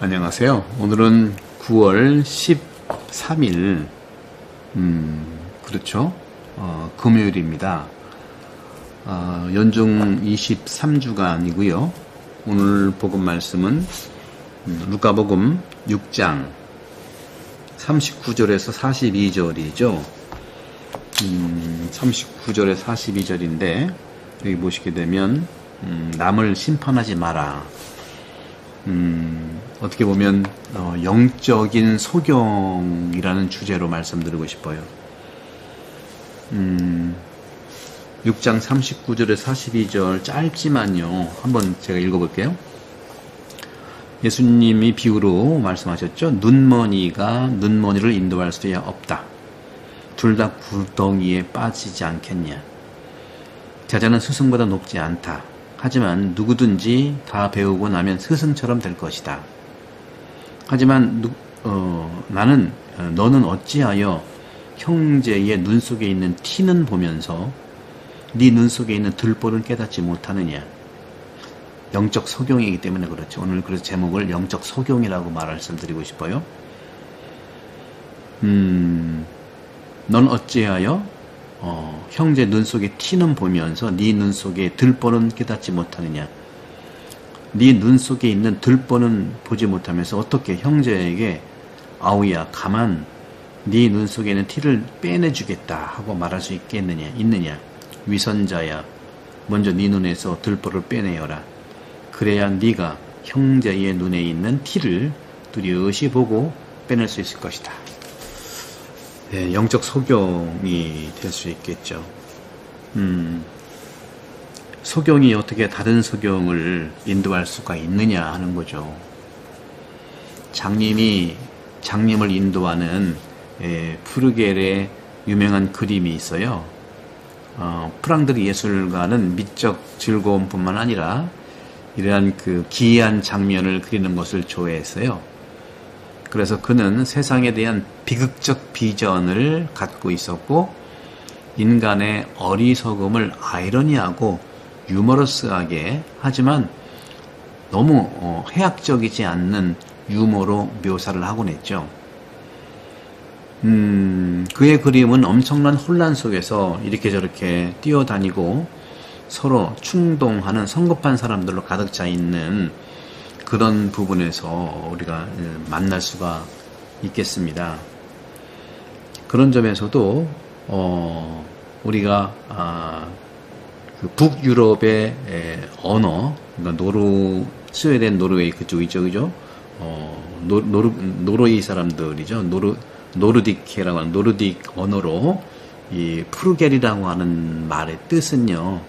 안녕하세요. 오늘은 9월 13일, 그렇죠. 금요일입니다. 연중 23주간이고요. 오늘 복음 말씀은 루카복음 6장 39절에서 42절이죠. 39절에 42절인데 여기 보시게 되면 남을 심판하지 마라. 어떻게 보면 영적인 소경이라는 주제로 말씀드리고 싶어요. 6장 39절에 42절 짧지만요. 한번 제가 읽어볼게요. 예수님이 비유로 말씀하셨죠. 눈머니가 눈머니를 인도할 수야 없다. 둘 다 구덩이에 빠지지 않겠냐. 제자는 스승보다 높지 않다. 하지만 누구든지 다 배우고 나면 스승처럼 될 것이다. 하지만 너는 어찌하여 형제의 눈 속에 있는 티는 보면서 네 눈 속에 있는 들보는 깨닫지 못하느냐. 영적 소경이기 때문에 그렇죠. 오늘 그래서 제목을 영적 소경이라고 말씀드리고 싶어요. 넌 어찌하여 형제 눈 속에 티는 보면서 네 눈 속에 들보는 깨닫지 못하느냐. 네 눈 속에 있는 들보는 보지 못하면서 어떻게 형제에게 아우야 가만 네 눈 속에 있는 티를 빼내주겠다 하고 말할 수 있느냐. 위선자야 먼저 네 눈에서 들보를 빼내어라. 그래야 네가 형제의 눈에 있는 티를 뚜렷이 보고 빼낼 수 있을 것이다. 네, 영적 소경이 될 수 있겠죠. 소경이 어떻게 다른 소경을 인도할 수가 있느냐 하는 거죠. 장님을 인도하는 푸르겔의 유명한 그림이 있어요. 프랑드리 예술가는 미적 즐거움뿐만 아니라 이러한 그 기이한 장면을 그리는 것을 좋아했어요. 그래서 그는 세상에 대한 비극적 비전을 갖고 있었고 인간의 어리석음을 아이러니하고 유머러스하게 하지만 너무 해학적이지 않는 유머로 묘사를 하곤 했죠. 그의 그림은 엄청난 혼란 속에서 이렇게 저렇게 뛰어다니고 서로 충동하는 성급한 사람들로 가득 차 있는 그런 부분에서 우리가 만날 수가 있겠습니다. 그런 점에서도 우리가 그 북유럽의 언어, 그러니까 스웨덴, 노르웨이 그쪽 있죠, 그죠? 노르웨이 사람들이죠. 노르딕이라고 하는 노르딕 언어로 이 푸르겔이라고 하는 말의 뜻은요,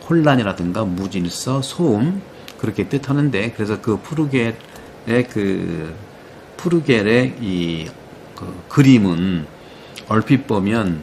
혼란이라든가 무질서, 소음 그렇게 뜻하는데, 그래서 그 푸르겔의 이 그림은 얼핏 보면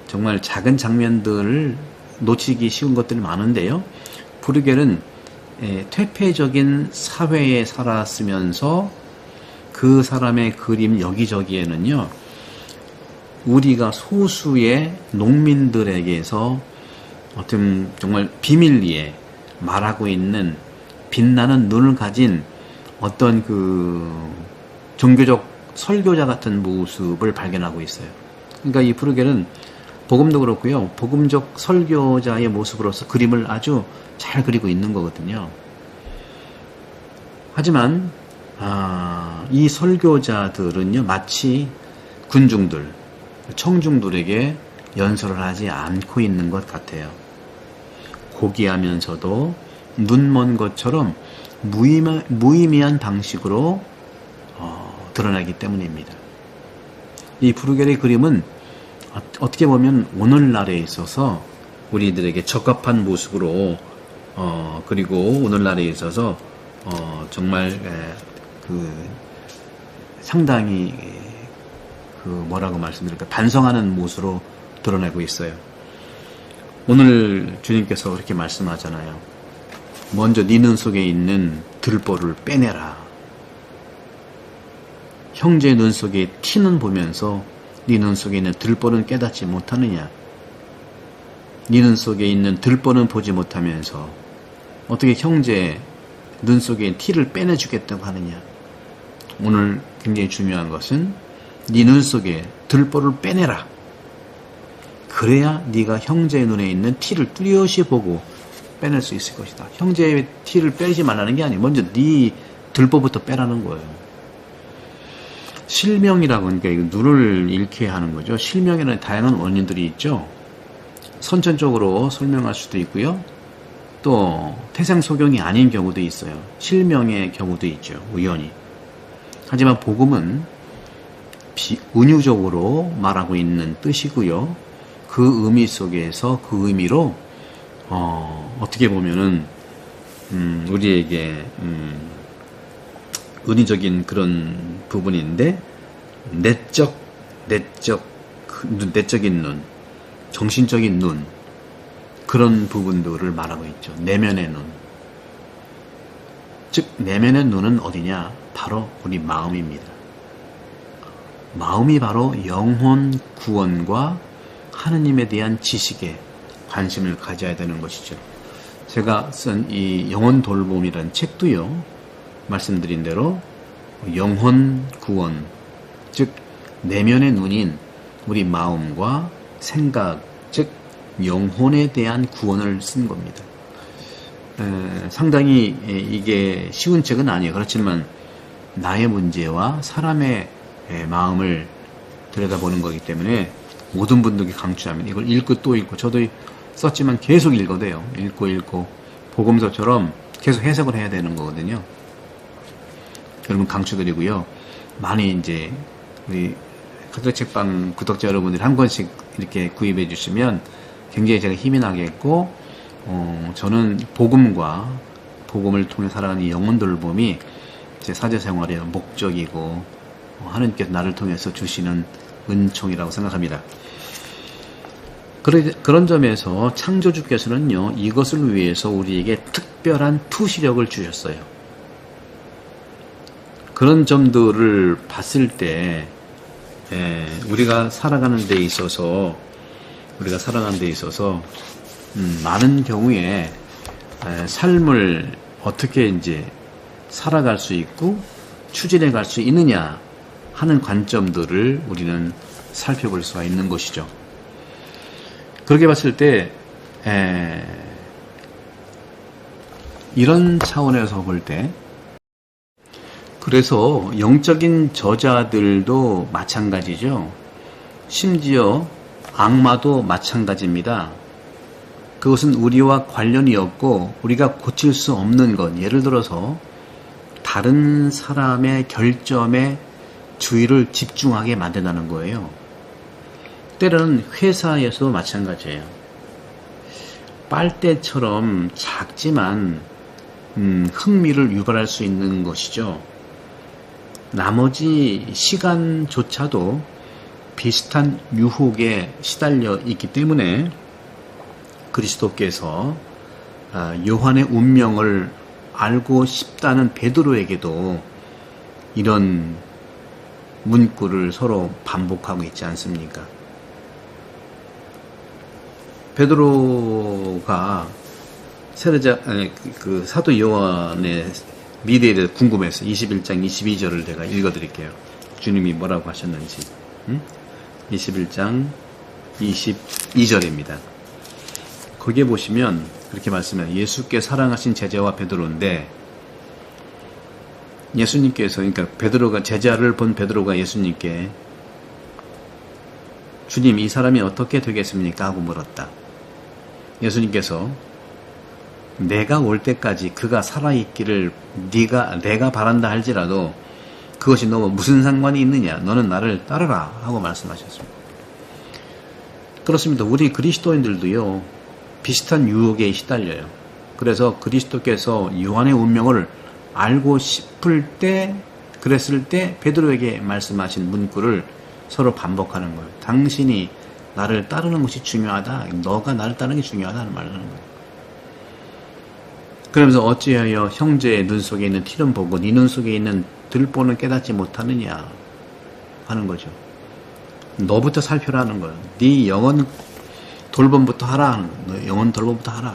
정말 작은 장면들을 놓치기 쉬운 것들이 많은데요. 푸르겔은 퇴폐적인 사회에 살았으면서 그 사람의 그림 여기저기에는요, 우리가 소수의 농민들에게서 어떤 정말 비밀리에 말하고 있는 빛나는 눈을 가진 어떤 그 종교적 설교자 같은 모습을 발견하고 있어요. 그러니까 이 푸르겔은 복음도 그렇고요. 복음적 설교자의 모습으로서 그림을 아주 잘 그리고 있는 거거든요. 하지만 이 설교자들은요, 마치 군중들, 청중들에게 연설을 하지 않고 있는 것 같아요. 고귀하면서도 눈먼 것처럼 무의미한 방식으로 드러나기 때문입니다. 이 푸르겔의 그림은 어떻게 보면 오늘날에 있어서 우리들에게 적합한 모습으로 그리고 오늘날에 있어서 정말 상당히 뭐라고 말씀드릴까, 반성하는 모습으로 드러내고 있어요. 오늘 주님께서 그렇게 말씀하잖아요. 먼저 네 눈 속에 있는 들보를 빼내라. 형제의 눈 속에 티는 보면서 네 눈 속에 있는 들보는 깨닫지 못하느냐. 네 눈 속에 있는 들보는 보지 못하면서 어떻게 형제 눈 속에 티를 빼내주겠다고 하느냐. 오늘 굉장히 중요한 것은 네 눈 속에 들보를 빼내라. 그래야 네가 형제의 눈에 있는 티를 뚜렷이 보고 빼낼 수 있을 것이다. 형제의 티를 빼지 말라는 게 아니에요. 먼저 네 들보부터 빼라는 거예요. 실명이라고 하니까 이거 눈을 잃게 하는 거죠. 실명에는 다양한 원인들이 있죠. 선천적으로 설명할 수도 있고요. 또 태생소경이 아닌 경우도 있어요. 실명의 경우도 있죠. 우연히. 하지만 복음은 은유적으로 말하고 있는 뜻이고요. 그 의미 속에서 그 의미로 어떻게 보면은 우리에게 은유적인 그런 부분인데 내적인 눈, 정신적인 눈 그런 부분들을 말하고 있죠. 내면의 눈. 즉 내면의 눈은 어디냐? 바로 우리 마음입니다. 마음이 바로 영혼 구원과 하느님에 대한 지식에 관심을 가져야 되는 것이죠. 제가 쓴 이 영혼 돌봄이라는 책도요, 말씀드린 대로 영혼 구원, 즉 내면의 눈인 우리 마음과 생각, 즉 영혼에 대한 구원을 쓴 겁니다. 상당히 이게 쉬운 책은 아니에요. 그렇지만 나의 문제와 사람의 마음을 들여다보는 거기 때문에 모든 분들께 강추하면 이걸 읽고 또 읽고, 저도 썼지만 계속 읽어대요. 읽고 복음서처럼 계속 해석을 해야 되는 거거든요. 여러분 강추드리고요. 많이 이제 우리 카톨릭 책방 구독자 여러분들이 한 권씩 이렇게 구입해 주시면 굉장히 제가 힘이 나겠고, 저는 복음을 통해 살아가는 영혼 돌봄이 제 사제생활의 목적이고 하나님께서 나를 통해서 주시는 은총이라고 생각합니다. 그런 점에서 창조주께서는요, 이것을 위해서 우리에게 특별한 투시력을 주셨어요. 그런 점들을 봤을 때 우리가 살아가는 데 있어서 많은 경우에 삶을 어떻게 이제 살아갈 수 있고 추진해 갈 수 있느냐 하는 관점들을 우리는 살펴볼 수가 있는 것이죠. 그렇게 봤을 때 이런 차원에서 볼 때, 그래서 영적인 저자들도 마찬가지죠. 심지어 악마도 마찬가지입니다. 그것은 우리와 관련이 없고 우리가 고칠 수 없는 것, 예를 들어서 다른 사람의 결점에 주의를 집중하게 만든다는 거예요. 때로는 회사에서도 마찬가지예요. 빨대처럼 작지만 흥미를 유발할 수 있는 것이죠. 나머지 시간조차도 비슷한 유혹에 시달려 있기 때문에 그리스도께서 요한의 운명을 알고 싶다는 베드로에게도 이런 문구를 서로 반복하고 있지 않습니까? 베드로가 그 사도 요한의 미래에 대해서 궁금해서 21장 22절을 제가 읽어드릴게요. 주님이 뭐라고 하셨는지. 21장 22절입니다. 거기에 보시면 그렇게 말씀해요. 예수께 사랑하신 제자와 베드로인데, 예수님께서, 그러니까 베드로가, 제자를 본 베드로가 예수님께 주님, 이 사람이 어떻게 되겠습니까? 하고 물었다. 예수님께서 내가 올 때까지 그가 살아있기를 내가 바란다 할지라도 그것이 너 무슨 상관이 있느냐? 너는 나를 따르라 하고 말씀하셨습니다. 그렇습니다. 우리 그리스도인들도요, 비슷한 유혹에 시달려요. 그래서 그리스도께서 요한의 운명을 알고 그랬을 때 베드로에게 말씀하신 문구를 서로 반복하는 거예요. 당신이 나를 따르는 것이 중요하다. 너가 나를 따르는 게 중요하다는 말을 하는 거예요. 그러면서 어찌하여 형제의 눈 속에 있는 티는 보고 네 눈 속에 있는 들보는 깨닫지 못하느냐 하는 거죠. 너부터 살펴라는 거예요. 네 영혼 돌봄부터 하라 하는 거예요. 너 영혼 돌봄부터 하라.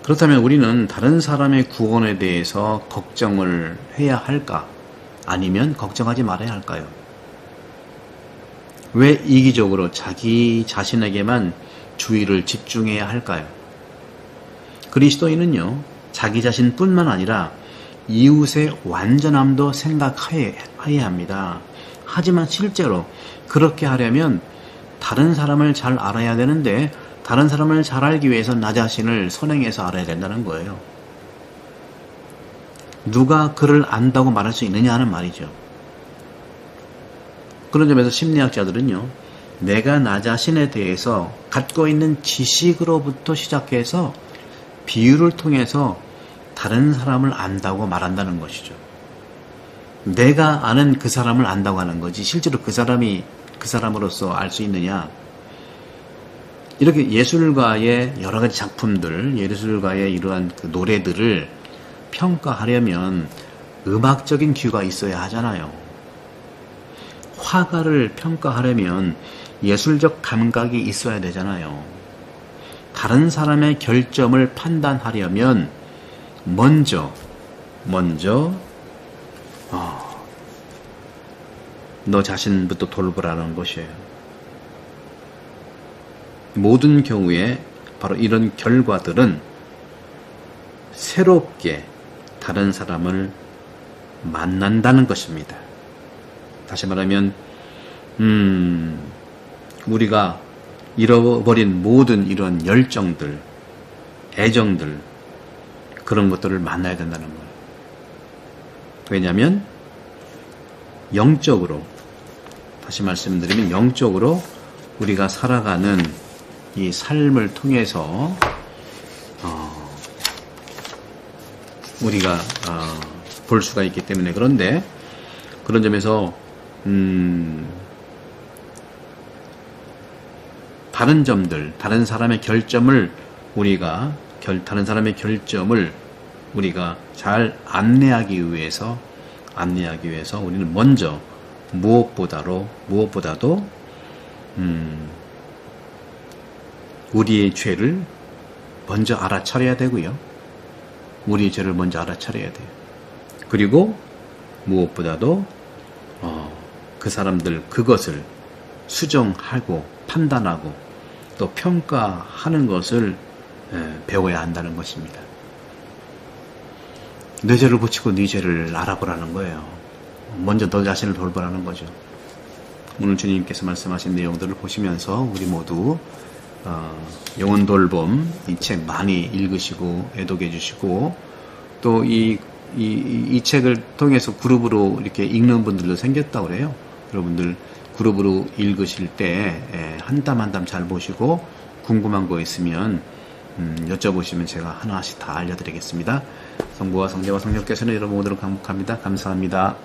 그렇다면 우리는 다른 사람의 구원에 대해서 걱정을 해야 할까? 아니면 걱정하지 말아야 할까요? 왜 이기적으로 자기 자신에게만 주의를 집중해야 할까요? 그리스도인은요, 자기 자신뿐만 아니라 이웃의 완전함도 생각해야 합니다. 하지만 실제로 그렇게 하려면 다른 사람을 잘 알아야 되는데, 다른 사람을 잘 알기 위해서 나 자신을 선행해서 알아야 된다는 거예요. 누가 그를 안다고 말할 수 있느냐 하는 말이죠. 그런 점에서 심리학자들은요, 내가 나 자신에 대해서 갖고 있는 지식으로부터 시작해서 비유를 통해서 다른 사람을 안다고 말한다는 것이죠. 내가 아는 그 사람을 안다고 하는 거지, 실제로 그 사람이 그 사람으로서 알 수 있느냐. 이렇게 예술가의 여러 가지 작품들, 예술가의 이러한 그 노래들을 평가하려면 음악적인 큐가 있어야 하잖아요. 화가를 평가하려면 예술적 감각이 있어야 되잖아요. 다른 사람의 결점을 판단하려면 먼저 너 자신부터 돌보라는 것이에요. 모든 경우에 바로 이런 결과들은 새롭게 다른 사람을 만난다는 것입니다. 다시 말하면 우리가 잃어버린 모든 이런 열정들, 애정들, 그런 것들을 만나야 된다는 거예요. 왜냐하면 영적으로, 다시 말씀드리면 영적으로 우리가 살아가는 이 삶을 통해서 우리가 볼 수가 있기 때문에. 그런데 그런 점에서 다른 점들, 다른 사람의 결점을 다른 사람의 결점을 우리가 잘 안내하기 위해서 우리는 먼저 무엇보다도 우리의 죄를 먼저 알아차려야 되고요. 우리의 죄를 먼저 알아차려야 돼요. 그리고 무엇보다도 그 사람들 그것을 수정하고 판단하고 또 평가하는 것을 배워야 한다는 것입니다. 내 죄를 고치고 네 죄를 알아보라는 거예요. 먼저 너 자신을 돌보라는 거죠. 오늘 주님께서 말씀하신 내용들을 보시면서 우리 모두 영혼 돌봄 이 책 많이 읽으시고 애독해 주시고, 또 이 책을 통해서 그룹으로 이렇게 읽는 분들도 생겼다고 그래요. 여러분들 그룹으로 읽으실 때 한 땀 한 땀 잘 보시고 궁금한 거 있으면 여쭤보시면 제가 하나씩 다 알려드리겠습니다. 성부와 성자와 성령께서는 여러분 오도록 강복합니다. 감사합니다.